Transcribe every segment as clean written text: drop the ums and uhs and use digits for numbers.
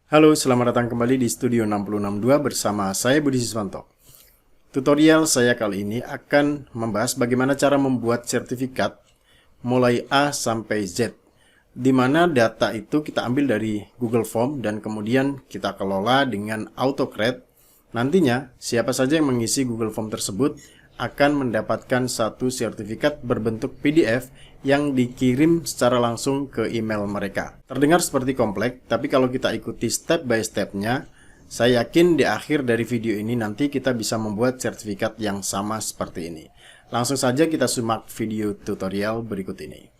Halo, selamat datang kembali di Studio 662 bersama saya Budi Siswanto. Tutorial saya kali ini akan membahas bagaimana cara membuat sertifikat mulai A sampai Z, di mana data itu kita ambil dari Google Form dan kemudian kita kelola dengan AutoCred. Nantinya, siapa saja yang mengisi Google Form tersebut akan mendapatkan satu sertifikat berbentuk PDF yang dikirim secara langsung ke email mereka. Terdengar seperti kompleks, tapi kalau kita ikuti step by step-nya, saya yakin di akhir dari video ini nanti kita bisa membuat sertifikat yang sama seperti ini. Langsung saja kita simak video tutorial berikut ini.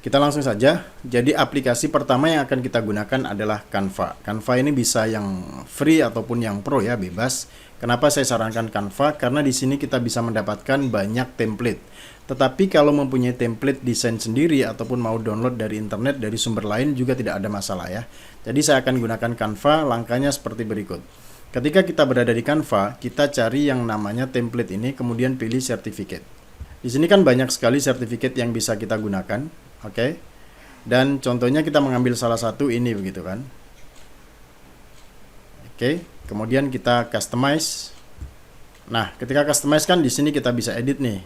Kita langsung saja. Jadi aplikasi pertama yang akan kita gunakan adalah Canva. Canva ini bisa yang free ataupun yang pro ya, bebas. Kenapa saya sarankan Canva? Karena di sini kita bisa mendapatkan banyak template. Tetapi kalau mempunyai template desain sendiri ataupun mau download dari internet dari sumber lain juga tidak ada masalah ya. Jadi saya akan gunakan Canva, langkahnya seperti berikut. Ketika kita berada di Canva, kita cari yang namanya template ini, kemudian pilih certificate. Di sini kan banyak sekali sertifikat yang bisa kita gunakan. Oke. Dan contohnya kita mengambil salah satu ini begitu kan. Oke, kemudian kita customize. Nah, ketika customize kan di sini kita bisa edit nih.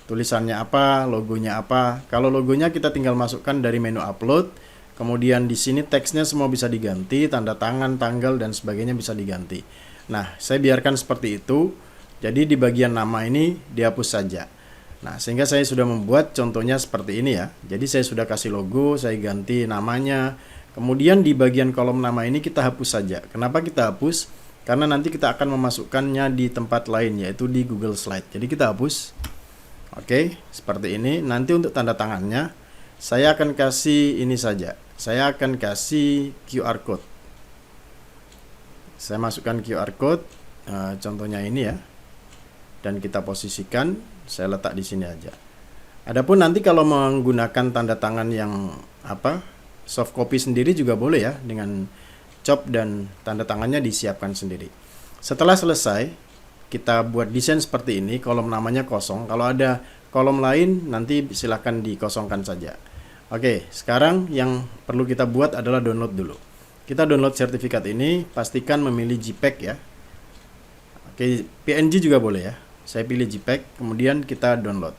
Tulisannya apa, logonya apa. Kalau logonya kita tinggal masukkan dari menu upload. Kemudian di sini teksnya semua bisa diganti, tanda tangan, tanggal dan sebagainya bisa diganti. Nah, saya biarkan seperti itu. Jadi di bagian nama ini dihapus saja. Nah, sehingga saya sudah membuat contohnya seperti ini ya. Jadi saya sudah kasih logo, saya ganti namanya. Kemudian di bagian kolom nama ini kita hapus saja. Kenapa kita hapus? Karena nanti kita akan memasukkannya di tempat lain, yaitu di Google Slide. Jadi kita hapus. Oke, seperti ini. Nanti untuk tanda tangannya, saya akan kasih ini saja. Saya akan kasih QR Code. Saya masukkan QR Code, contohnya ini ya. Dan kita posisikan, saya letak di sini aja. Adapun nanti kalau menggunakan tanda tangan yang soft copy sendiri juga boleh ya, dengan chop dan tanda tangannya disiapkan sendiri. Setelah selesai, kita buat desain seperti ini, kolom namanya kosong. Kalau ada kolom lain nanti silakan dikosongkan saja. Oke, sekarang yang perlu kita buat adalah download dulu. Kita download sertifikat ini, pastikan memilih JPEG ya. Oke, PNG juga boleh ya. Saya pilih JPEG, kemudian kita download.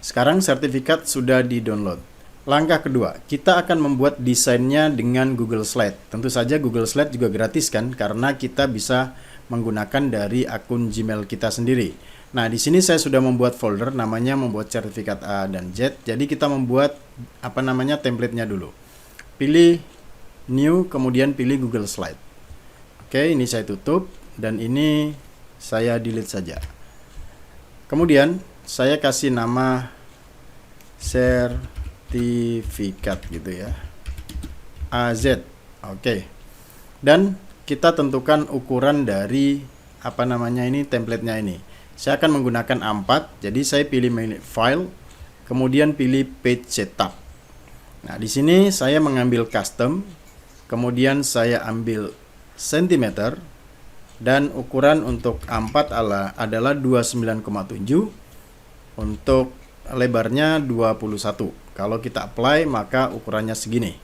Sekarang sertifikat sudah di-download. Langkah kedua, kita akan membuat desainnya dengan Google Slide. Tentu saja Google Slide juga gratis kan, karena kita bisa menggunakan dari akun Gmail kita sendiri. Nah, di sini saya sudah membuat folder, namanya membuat sertifikat A dan Z. Jadi kita membuat template-nya dulu. Pilih New, kemudian pilih Google Slide. Oke, ini saya tutup, dan ini saya delete saja. Kemudian saya kasih nama sertifikat gitu ya, AZ. Oke. Dan kita tentukan ukuran dari template-nya ini. Saya akan menggunakan A4. Jadi saya pilih menu file, kemudian pilih page setup. Nah, di sini saya mengambil custom, kemudian saya ambil cm. Dan ukuran untuk A4 adalah 29,7, untuk lebarnya 21. Kalau kita apply maka ukurannya segini.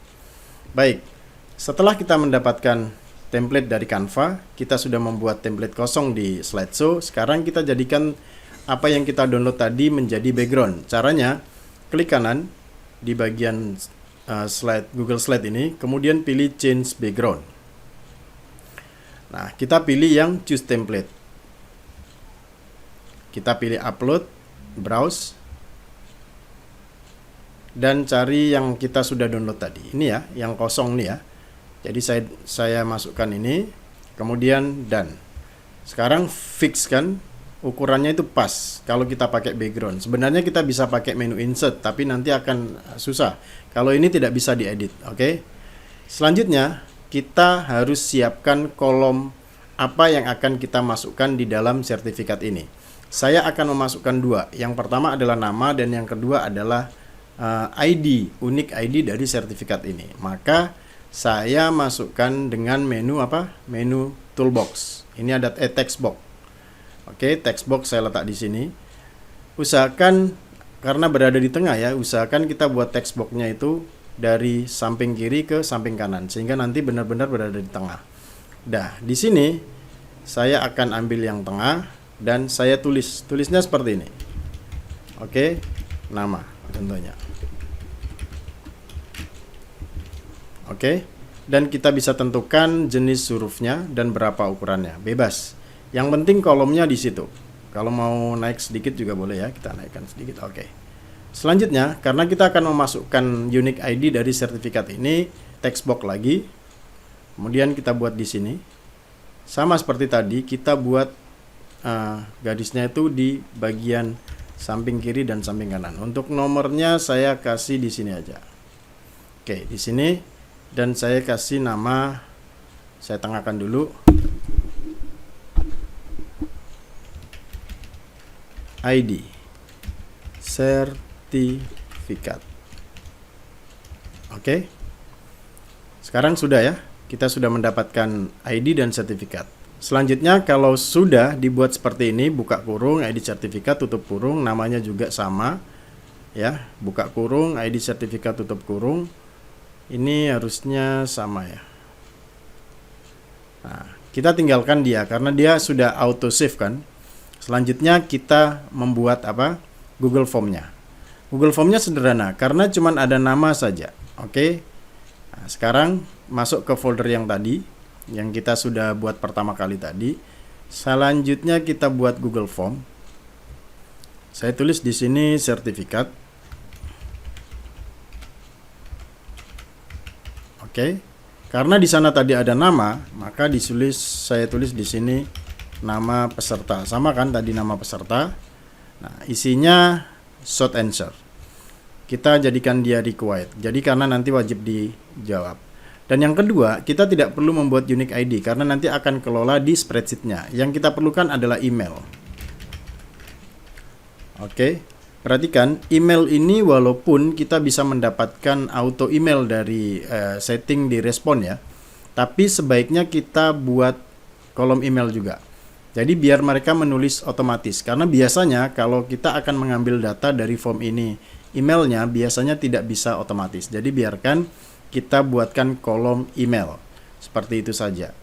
Baik, setelah kita mendapatkan template dari Canva, kita sudah membuat template kosong di slideshow. Sekarang kita jadikan apa yang kita download tadi menjadi background. Caranya, klik kanan di bagian Google Slide ini, kemudian pilih change background. Nah, kita pilih yang choose template. Kita pilih upload, browse, dan cari yang kita sudah download tadi. Ini ya, yang kosong nih ya. Jadi saya masukkan ini, kemudian done. Sekarang fix kan ukurannya itu pas kalau kita pakai background. Sebenarnya kita bisa pakai menu insert, tapi nanti akan susah. Kalau ini tidak bisa diedit, oke? Selanjutnya, kita harus siapkan kolom apa yang akan kita masukkan di dalam sertifikat ini. Saya akan memasukkan dua. Yang pertama adalah nama dan yang kedua adalah ID, unik ID dari sertifikat ini. Maka saya masukkan dengan menu Menu toolbox. Ini ada text box. Oke, text box saya letak di sini. Usahakan karena berada di tengah ya, usahakan kita buat text box-nya itu dari samping kiri ke samping kanan sehingga nanti benar-benar berada di tengah. Nah, di sini saya akan ambil yang tengah dan saya tulisnya seperti ini. Oke, nama contohnya. Oke, dan kita bisa tentukan jenis hurufnya dan berapa ukurannya, bebas. Yang penting kolomnya di situ. Kalau mau naik sedikit juga boleh ya, kita naikkan sedikit. Oke. Selanjutnya, karena kita akan memasukkan unique ID dari sertifikat ini, text box lagi. Kemudian kita buat di sini. Sama seperti tadi, kita buat garisnya itu di bagian samping kiri dan samping kanan. Untuk nomornya saya kasih di sini aja. Oke, di sini, dan saya kasih nama, saya tengahkan dulu. ID sertifikat. Oke. Sekarang sudah ya, kita sudah mendapatkan ID dan sertifikat. Selanjutnya kalau sudah dibuat seperti ini, buka kurung, ID sertifikat, tutup kurung, namanya juga sama ya, buka kurung, ID sertifikat, tutup kurung. Ini harusnya sama ya. Nah, kita tinggalkan dia karena dia sudah auto save kan. Selanjutnya kita membuat apa? Google Form-nya. Google Form-nya sederhana karena cuma ada nama saja. Oke. Nah, sekarang masuk ke folder yang tadi yang kita sudah buat pertama kali tadi. Selanjutnya kita buat Google Form. Saya tulis di sini sertifikat. Oke. Karena di sana tadi ada nama, maka saya tulis di sini nama peserta. Sama kan tadi nama peserta. Nah, isinya short answer. Kita jadikan dia required. Jadi karena nanti wajib dijawab. Dan yang kedua, kita tidak perlu membuat unique ID karena nanti akan kelola di spreadsheet-nya. Yang kita perlukan adalah email. Oke. Perhatikan, email ini walaupun kita bisa mendapatkan auto email dari setting di respon ya. Tapi sebaiknya kita buat kolom email juga. Jadi biar mereka menulis otomatis. Karena biasanya kalau kita akan mengambil data dari form ini, emailnya biasanya tidak bisa otomatis. Jadi biarkan kita buatkan kolom email. Seperti itu saja.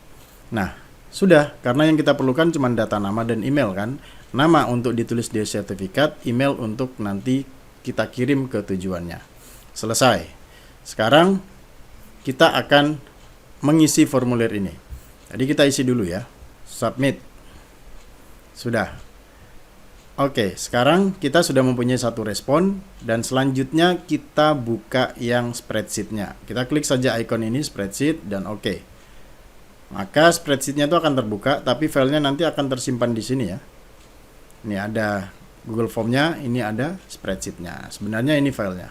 Nah, sudah. Karena yang kita perlukan cuma data nama dan email kan. Nama untuk ditulis di sertifikat, email untuk nanti kita kirim ke tujuannya. Selesai. Sekarang kita akan mengisi formulir ini. Jadi kita isi dulu ya. Submit. Sudah. Oke, sekarang kita sudah mempunyai satu respon dan selanjutnya kita buka yang spreadsheet-nya. Kita klik saja icon ini spreadsheet dan oke. Maka spreadsheet-nya itu akan terbuka, tapi filenya nanti akan tersimpan di sini ya. Ini ada Google Form-nya, ini ada spreadsheet-nya. Sebenarnya ini filenya.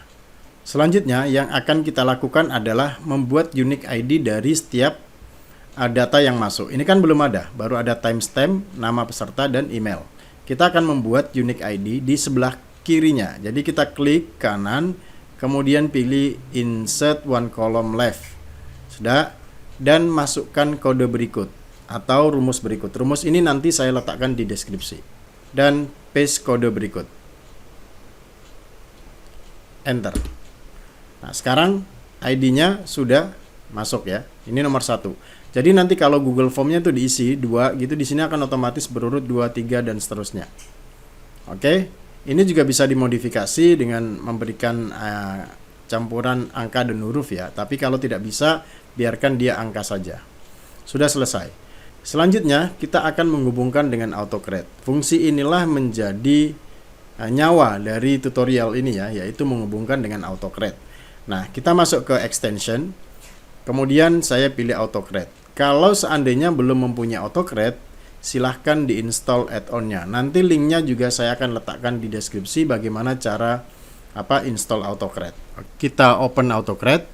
Selanjutnya yang akan kita lakukan adalah membuat unique ID dari setiap data yang masuk. Ini kan belum ada, baru ada timestamp, nama peserta, dan email. Kita akan membuat unique ID di sebelah kirinya. Jadi kita klik kanan, kemudian pilih insert one column left. Sudah, dan masukkan kode berikut atau rumus berikut. Rumus ini nanti saya letakkan di deskripsi. Dan paste kode berikut. Enter. Nah, sekarang ID-nya sudah masuk ya. Ini nomor 1. Jadi nanti kalau Google Form-nya itu diisi 2 gitu, di sini akan otomatis berurut 2, 3 dan seterusnya. Oke. Ini juga bisa dimodifikasi dengan memberikan campuran angka dan huruf ya. Tapi kalau tidak bisa, biarkan dia angka saja. Sudah selesai. Selanjutnya kita akan menghubungkan dengan AutoCreate. Fungsi inilah menjadi nyawa dari tutorial ini ya, yaitu menghubungkan dengan AutoCreate. Nah, kita masuk ke extension. Kemudian saya pilih AutoCreate. Kalau seandainya belum mempunyai AutoCreate, silahkan diinstal add-on-nya. Nanti linknya juga saya akan letakkan di deskripsi bagaimana cara install AutoCreate. Kita open AutoCreate.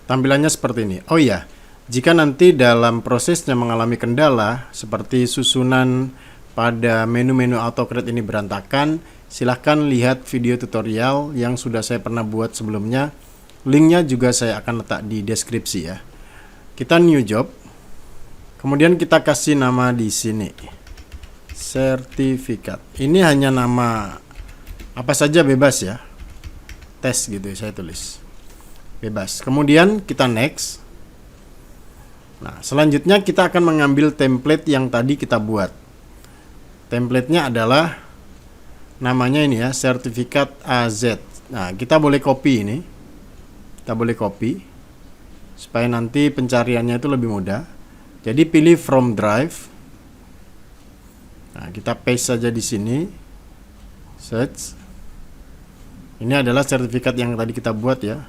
Tampilannya seperti ini. Oh iya, jika nanti dalam prosesnya mengalami kendala seperti susunan pada menu-menu AutoCreate ini berantakan, silahkan lihat video tutorial yang sudah saya pernah buat sebelumnya. Linknya juga saya akan letak di deskripsi ya. Kita new job. Kemudian kita kasih nama di sini. sertifikat. Ini hanya nama apa saja bebas ya. Tes gitu saya tulis. Bebas. Kemudian kita next. Nah, selanjutnya kita akan mengambil template yang tadi kita buat. Templatenya adalah namanya ini ya, sertifikat AZ. Nah, kita boleh copy ini. Kita boleh copy supaya nanti pencariannya itu lebih mudah. Jadi pilih from drive. Nah, kita paste saja di sini. Search. Ini adalah sertifikat yang tadi kita buat ya.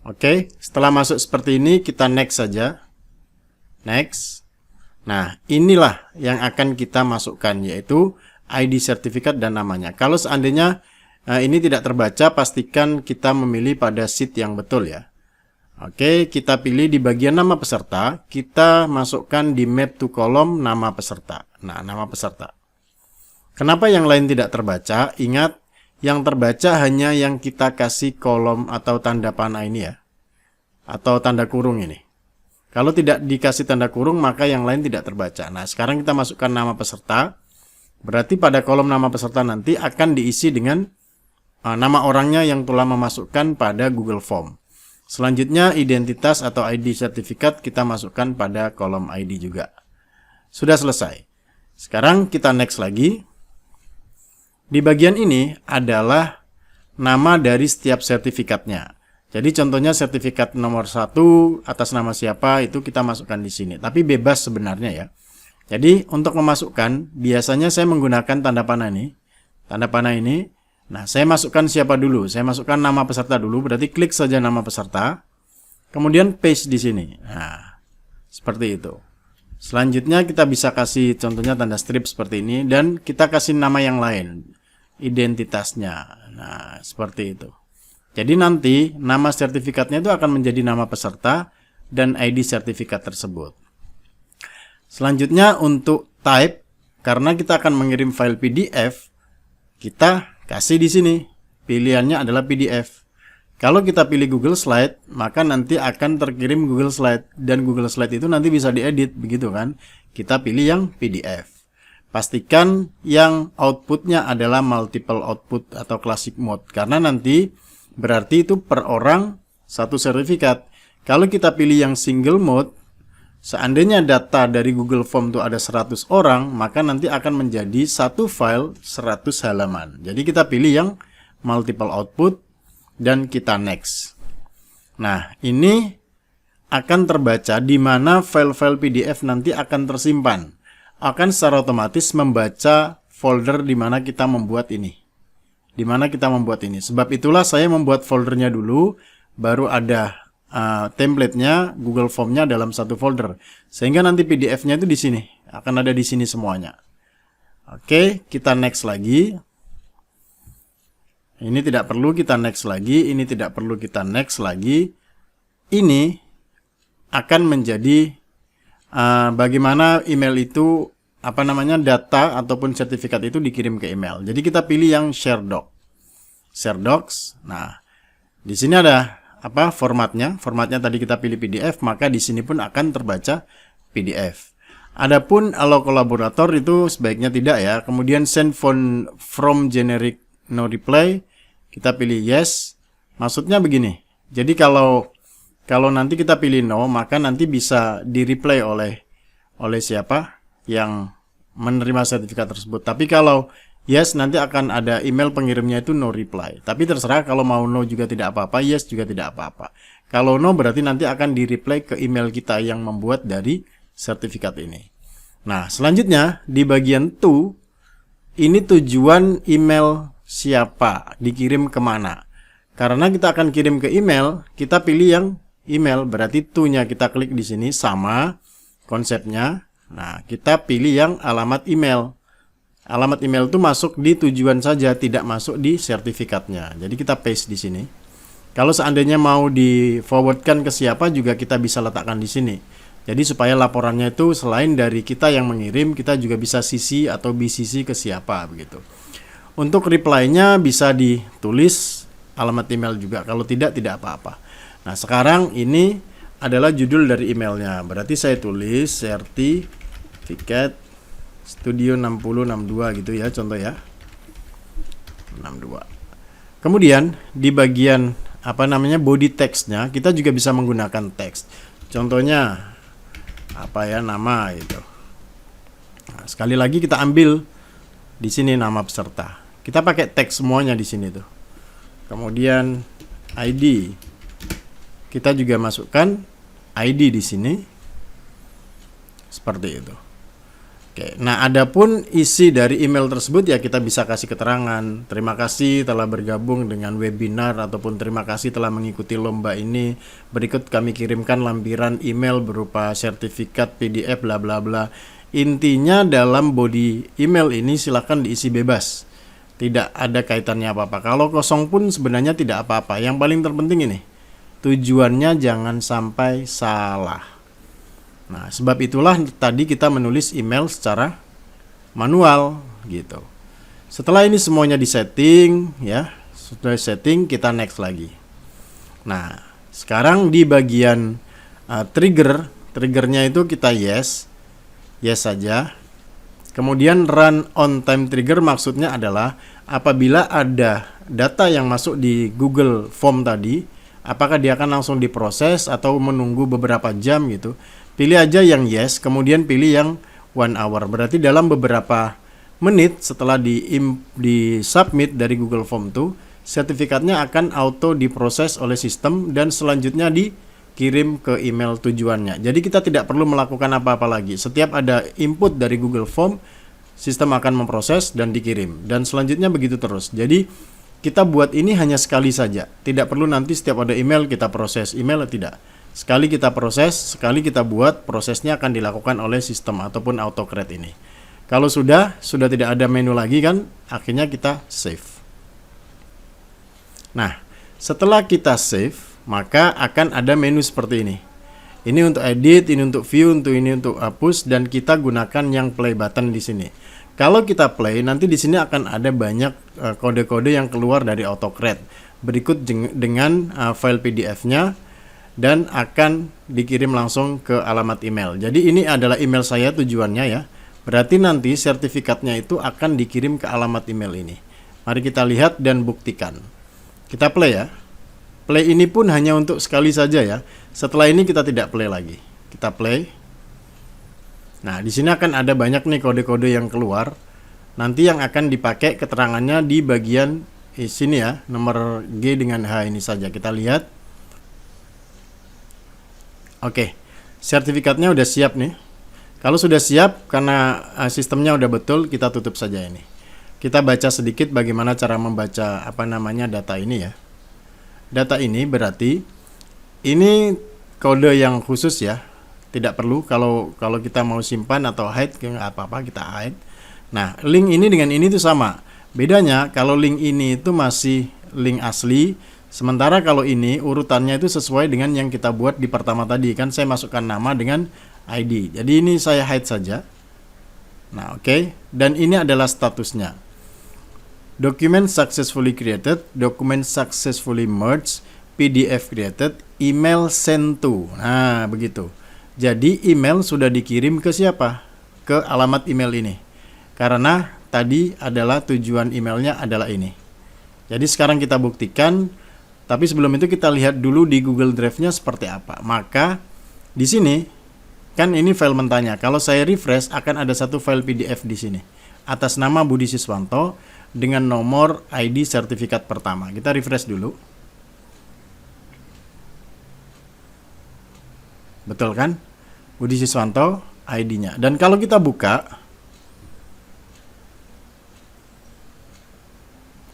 Oke, setelah masuk seperti ini kita next saja. Next. Nah, inilah yang akan kita masukkan, yaitu ID sertifikat dan namanya. Kalau seandainya ini tidak terbaca, pastikan kita memilih pada sheet yang betul ya. Oke, kita pilih di bagian nama peserta, kita masukkan di map to column nama peserta. Nah, nama peserta. Kenapa yang lain tidak terbaca? Ingat, yang terbaca hanya yang kita kasih kolom atau tanda panah ini ya, atau tanda kurung ini. Kalau tidak dikasih tanda kurung, maka yang lain tidak terbaca. Nah, sekarang kita masukkan nama peserta. Berarti pada kolom nama peserta nanti akan diisi dengan nama orangnya yang telah memasukkan pada Google Form. Selanjutnya identitas atau ID sertifikat kita masukkan pada kolom ID juga. Sudah selesai. Sekarang kita next lagi. Di bagian ini adalah nama dari setiap sertifikatnya. Jadi contohnya sertifikat nomor 1 atas nama siapa itu kita masukkan di sini. Tapi bebas sebenarnya ya. Jadi untuk memasukkan biasanya saya menggunakan tanda panah ini. Tanda panah ini. Nah, saya masukkan siapa dulu? Saya masukkan nama peserta dulu. Berarti klik saja nama peserta. Kemudian paste di sini. Nah, seperti itu. Selanjutnya kita bisa kasih contohnya tanda strip seperti ini. Dan kita kasih nama yang lain. Identitasnya. Nah, seperti itu. Jadi nanti nama sertifikatnya itu akan menjadi nama peserta dan ID sertifikat tersebut. Selanjutnya untuk type, karena kita akan mengirim file PDF, kita kasih di sini. Pilihannya adalah PDF. Kalau kita pilih Google Slide, maka nanti akan terkirim Google Slide. Dan Google Slide itu nanti bisa diedit, begitu kan? Kita pilih yang PDF. Pastikan yang outputnya adalah multiple output atau classic mode. Karena nanti berarti itu per orang satu sertifikat. Kalau kita pilih yang single mode, seandainya data dari Google Form itu ada 100 orang, maka nanti akan menjadi satu file 100 halaman. Jadi kita pilih yang multiple output dan kita next. Nah, ini akan terbaca di mana file-file PDF nanti akan tersimpan. Akan secara otomatis membaca folder di mana kita membuat ini. Di mana kita membuat ini. Sebab itulah saya membuat foldernya dulu, baru ada template-nya, Google Form-nya dalam satu folder. Sehingga nanti PDF-nya itu di sini. Akan ada di sini semuanya. Oke, kita next lagi. Ini tidak perlu kita next lagi. Ini tidak perlu kita next lagi. Ini akan menjadi bagaimana email itu data ataupun sertifikat itu dikirim ke email. Jadi kita pilih yang share doc. Share docs. Nah, di sini ada formatnya. Formatnya tadi kita pilih PDF, maka di sini pun akan terbaca PDF. Adapun allow kolaborator itu sebaiknya tidak ya. Kemudian send from generic no reply, kita pilih yes. Maksudnya begini. Jadi kalau nanti kita pilih no, maka nanti bisa di-reply oleh siapa yang menerima sertifikat tersebut. Tapi kalau yes, nanti akan ada email pengirimnya itu no reply. Tapi terserah, kalau mau no juga tidak apa-apa, yes juga tidak apa-apa. Kalau no berarti nanti akan di-reply ke email kita yang membuat dari sertifikat ini. Nah, selanjutnya di bagian to, ini tujuan email siapa, dikirim kemana. Karena kita akan kirim ke email, kita pilih yang email, berarti to-nya kita klik di sini sama konsepnya. Nah, kita pilih yang alamat email. Alamat email itu masuk di tujuan saja, tidak masuk di sertifikatnya. Jadi kita paste di sini. Kalau seandainya mau di forwardkan ke siapa juga kita bisa letakkan di sini. Jadi supaya laporannya itu selain dari kita yang mengirim, kita juga bisa CC atau BCC ke siapa begitu. Untuk reply-nya bisa ditulis alamat email juga. Kalau tidak, tidak apa-apa. Nah, sekarang ini adalah judul dari emailnya. Berarti saya tulis sertifikat Studio 6062 gitu ya, contoh ya. 62. Kemudian di bagian body text-nya kita juga bisa menggunakan teks. Contohnya nama gitu. Nah, sekali lagi kita ambil di sini nama peserta. Kita pakai teks semuanya di sini tuh. Kemudian ID. Kita juga masukkan ID di sini. Seperti itu. Oke, nah adapun isi dari email tersebut ya kita bisa kasih keterangan, terima kasih telah bergabung dengan webinar ataupun terima kasih telah mengikuti lomba ini. Berikut kami kirimkan lampiran email berupa sertifikat PDF bla bla bla. Intinya dalam body email ini silakan diisi bebas. Tidak ada kaitannya apa-apa. Kalau kosong pun sebenarnya tidak apa-apa. Yang paling terpenting ini, tujuannya jangan sampai salah. Nah, sebab itulah tadi kita menulis email secara manual gitu. Setelah ini semuanya disetting ya, sudah setting, kita next lagi. Nah, sekarang di bagian triggernya itu kita yes saja. Kemudian run on time trigger maksudnya adalah apabila ada data yang masuk di Google Form tadi, apakah dia akan langsung diproses atau menunggu beberapa jam gitu. Pilih aja yang yes, kemudian pilih yang 1 hour. Berarti dalam beberapa menit setelah di submit dari Google Form itu, sertifikatnya akan auto diproses oleh sistem dan selanjutnya dikirim ke email tujuannya. Jadi kita tidak perlu melakukan apa-apa lagi. Setiap ada input dari Google Form, sistem akan memproses dan dikirim. Dan selanjutnya begitu terus. Jadi kita buat ini hanya sekali saja. Tidak perlu nanti setiap ada email kita proses email, tidak. Sekali kita proses, sekali kita buat, prosesnya akan dilakukan oleh sistem ataupun autocrate ini. Kalau sudah tidak ada menu lagi kan, akhirnya kita save. Nah, setelah kita save, maka akan ada menu seperti ini. Ini untuk edit, ini untuk view, ini untuk hapus, dan kita gunakan yang play button di sini. Kalau kita play, nanti di sini akan ada banyak kode-kode yang keluar dari autocrate. Berikut dengan file PDF-nya. Dan akan dikirim langsung ke alamat email. Jadi ini adalah email saya tujuannya ya. Berarti nanti sertifikatnya itu akan dikirim ke alamat email ini. Mari kita lihat dan buktikan. Kita play ya. Play ini pun hanya untuk sekali saja ya. Setelah ini kita tidak play lagi. Kita play. Nah, di sini akan ada banyak nih kode-kode yang keluar. Nanti yang akan dipakai keterangannya di bagian sini ya. Nomor G dengan H ini saja. Kita lihat. Oke, sertifikatnya udah siap nih. Kalau sudah siap, karena sistemnya udah betul, kita tutup saja ini. Kita baca sedikit bagaimana cara membaca data ini ya. Data ini berarti ini kode yang khusus ya. Tidak perlu kalau kita mau simpan atau hide, nggak apa-apa kita hide. Nah, link ini dengan ini tuh sama. Bedanya kalau link ini itu masih link asli. Sementara kalau ini urutannya itu sesuai dengan yang kita buat di pertama tadi. Kan saya masukkan nama dengan ID. Jadi ini saya hide saja. Nah, oke. Dan ini adalah statusnya. Document successfully created, document successfully merged, PDF created, email sent to. Nah, begitu. Jadi email sudah dikirim ke siapa? Ke alamat email ini. Karena tadi adalah tujuan emailnya adalah ini. Jadi sekarang kita buktikan. Tapi sebelum itu kita lihat dulu di Google Drive-nya seperti apa. Maka di sini kan ini file mentahnya. Kalau saya refresh akan ada satu file PDF di sini atas nama Budi Siswanto dengan nomor ID sertifikat pertama. Kita refresh dulu. Betul kan? Budi Siswanto ID-nya. Dan kalau kita buka,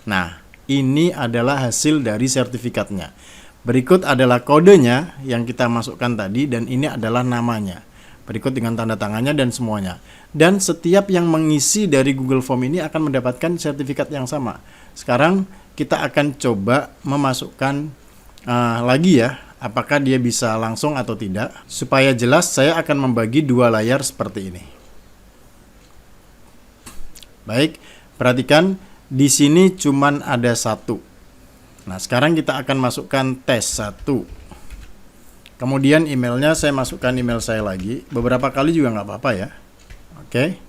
nah, ini adalah hasil dari sertifikatnya. Berikut adalah kodenya yang kita masukkan tadi dan ini adalah namanya. Berikut dengan tanda tangannya dan semuanya. Dan setiap yang mengisi dari Google Form ini akan mendapatkan sertifikat yang sama. Sekarang kita akan coba memasukkan lagi ya, apakah dia bisa langsung atau tidak. Supaya jelas saya akan membagi dua layar seperti ini. Baik, perhatikan. Di sini cuman ada satu. Nah, sekarang kita akan masukkan tes 1. Kemudian emailnya saya masukkan email saya lagi. Beberapa kali juga nggak apa-apa ya. Oke.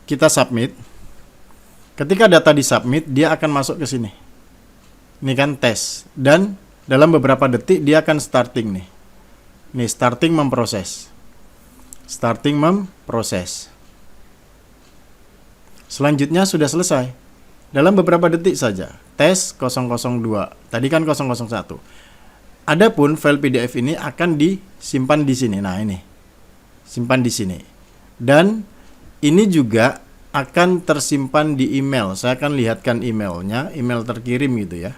Kita submit. Ketika data disubmit, dia akan masuk ke sini. Ini kan tes. Dan dalam beberapa detik dia akan starting nih. Nih, starting memproses. Starting memproses. Selanjutnya sudah selesai. Dalam beberapa detik saja. Tes 002. Tadi kan 001. Adapun file PDF ini akan disimpan di sini. Nah, ini. Simpan di sini. Dan ini juga akan tersimpan di email. Saya akan lihatkan emailnya, email terkirim gitu ya.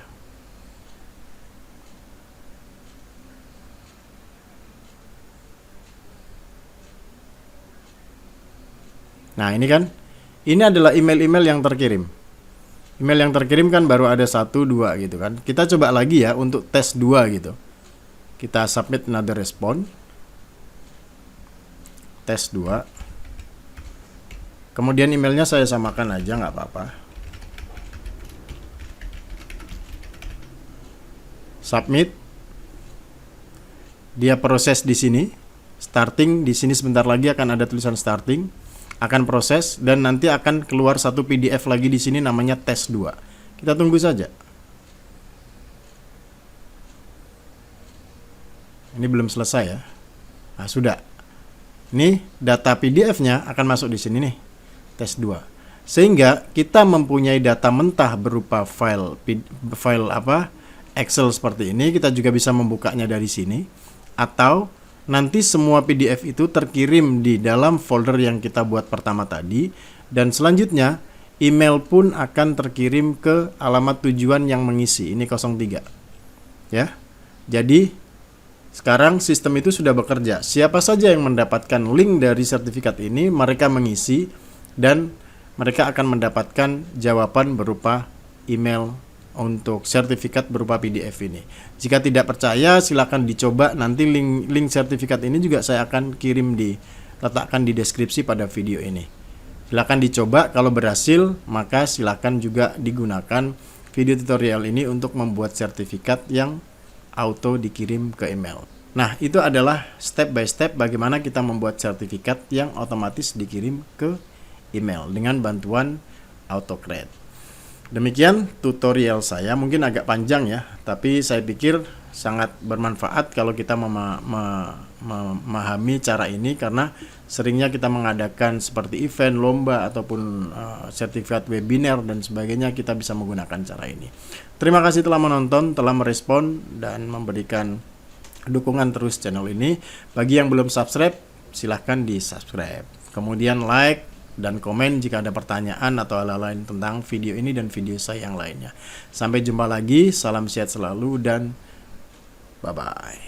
Nah, ini kan, ini adalah email-email yang terkirim. Email yang terkirim kan baru ada 1, 2 gitu kan. Kita coba lagi ya untuk tes 2 gitu. Kita submit another response. Tes 2. Kemudian emailnya saya samakan aja, nggak apa-apa. Submit. Dia proses di sini. Starting di sini sebentar lagi akan ada tulisan starting. Akan proses dan nanti akan keluar satu PDF lagi di sini namanya tes 2. Kita tunggu saja. Ini belum selesai ya. Nah, sudah. Ini data PDF-nya akan masuk di sini nih. Tes 2. Sehingga kita mempunyai data mentah berupa file Excel seperti ini, kita juga bisa membukanya dari sini atau nanti semua PDF itu terkirim di dalam folder yang kita buat pertama tadi dan selanjutnya email pun akan terkirim ke alamat tujuan yang mengisi. Ini 03. Ya. Jadi sekarang sistem itu sudah bekerja. Siapa saja yang mendapatkan link dari sertifikat ini, mereka mengisi dan mereka akan mendapatkan jawaban berupa email untuk sertifikat berupa PDF ini. Jika tidak percaya, silakan dicoba. Nanti link sertifikat ini juga saya akan letakkan di deskripsi pada video ini. Silakan dicoba. Kalau berhasil, maka silakan juga digunakan video tutorial ini untuk membuat sertifikat yang auto dikirim ke email. Nah, itu adalah step by step bagaimana kita membuat sertifikat yang otomatis dikirim ke email dengan bantuan AutoCreate. Demikian tutorial saya, mungkin agak panjang ya, tapi saya pikir sangat bermanfaat kalau kita memahami cara ini karena seringnya kita mengadakan seperti event, lomba ataupun sertifikat webinar dan sebagainya, kita bisa menggunakan cara ini. Terima kasih telah menonton, telah merespon dan memberikan dukungan terus channel ini. Bagi yang belum subscribe, silahkan di subscribe. Kemudian like dan komen jika ada pertanyaan atau hal-hal lain tentang video ini dan video saya yang lainnya. Sampai jumpa lagi, salam sehat selalu dan bye-bye.